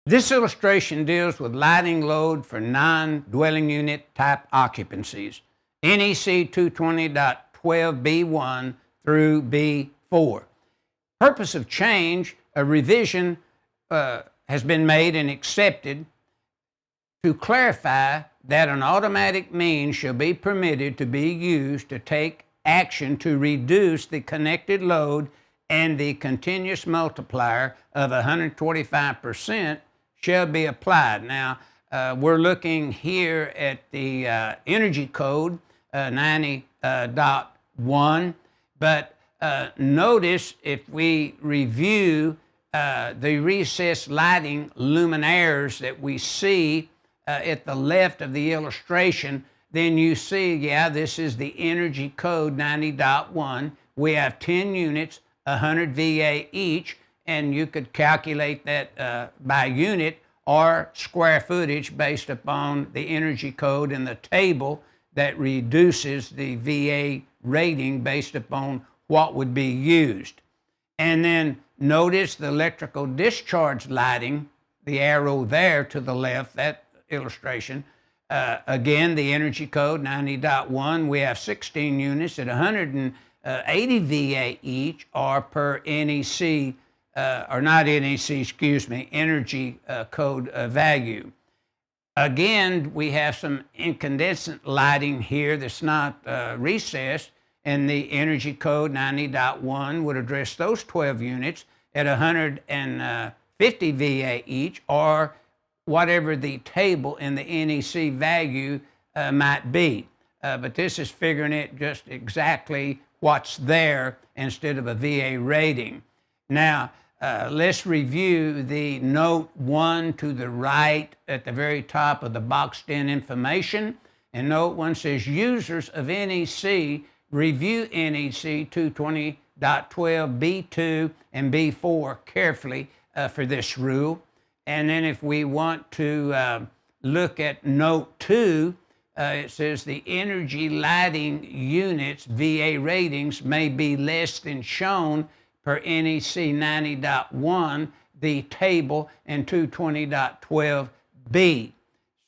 This illustration deals with lighting load for non-dwelling unit type occupancies, NEC 220.12B1 through B4. Purpose of change, a revision has been made and accepted to clarify that an automatic means shall be permitted to be used to take action to reduce the connected load, and the continuous multiplier of 125% shall be applied. Now, we're looking here at the Energy Code 90.1, but notice if we review the recessed lighting luminaires that we see at the left of the illustration, then you see, yeah, this is the Energy Code 90.1. We have 10 units, 100 VA each, and you could calculate that by unit or square footage based upon the Energy Code and the table that reduces the VA rating based upon what would be used. And then notice the electrical discharge lighting, the arrow there to the left, that illustration. Again, the Energy Code 90.1, we have 16 units at 180 VA each, or per NEC, or not NEC, excuse me, Energy Code value. Again, we have some incandescent lighting here that's not recessed, and the Energy Code 90.1 would address those 12 units at 150 VA each, or whatever the table in the NEC value might be. But this is figuring it just exactly what's there instead of a VA rating. Now, let's review the note 1 to the right at the very top of the boxed in information. And note 1 says, users of NEC review NEC 220.12B2 and B4 carefully for this rule. And then if we want to look at note 2, it says the energy lighting units VA ratings may be less than shown per NEC 90.1, the table, and 220.12B.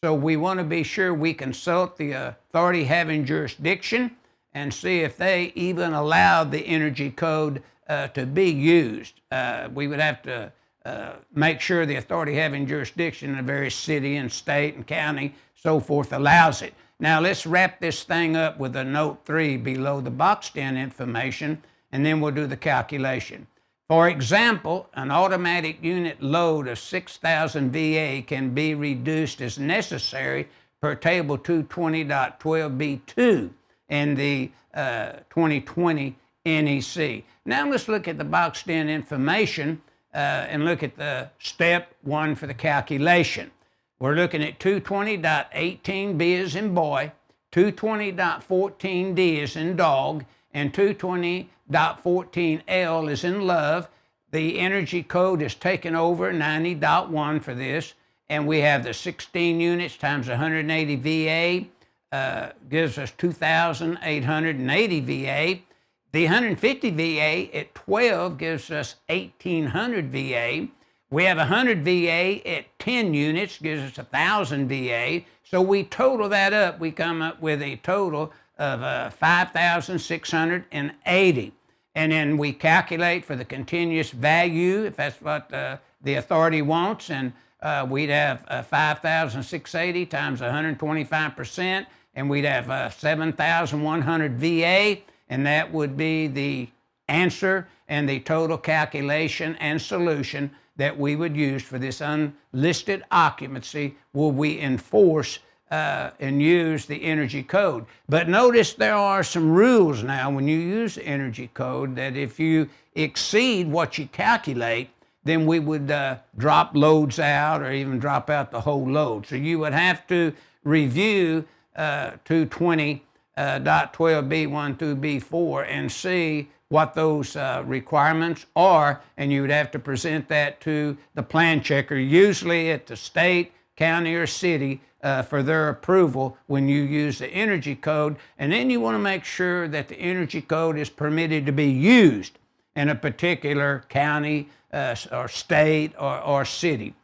So we want to be sure we consult the authority having jurisdiction and see if they even allow the Energy Code to be used. We would have to make sure the authority having jurisdiction in the various city and state and county, so forth, allows it. Now let's wrap this thing up with a note 3 below the boxed in information, and then we'll do the calculation. For example, an automatic unit load of 6,000 VA can be reduced as necessary per table 220.12B2 in the 2020 NEC. Now let's look at the boxed in information and look at the step 1 for the calculation. We're looking at 220.18B as in boy, 220.14D as in dog, and 220.14L as in love. The Energy Code is taken over 90.1 for this, and we have the 16 units times 180 VA gives us 2,880 VA. The 150 VA at 12 gives us 1,800 VA. We have 100 VA at 10 units, gives us 1,000 VA. So we total that up, we come up with a total of 5,680. And then we calculate for the continuous value, if that's what the authority wants, and we'd have 5,680 times 125%, and we'd have 7,100 VA, and that would be the answer and the total calculation and solution that we would use for this unlisted occupancy will we enforce and use the Energy Code. But notice there are some rules now when you use the Energy Code that if you exceed what you calculate, then we would drop loads out or even drop out the whole load. So you would have to review 220.12B1 through B4 and see what those requirements are, and you would have to present that to the plan checker, usually at the state, county, or city for their approval when you use the Energy Code. And then you want to make sure that the Energy Code is permitted to be used in a particular county or state or city.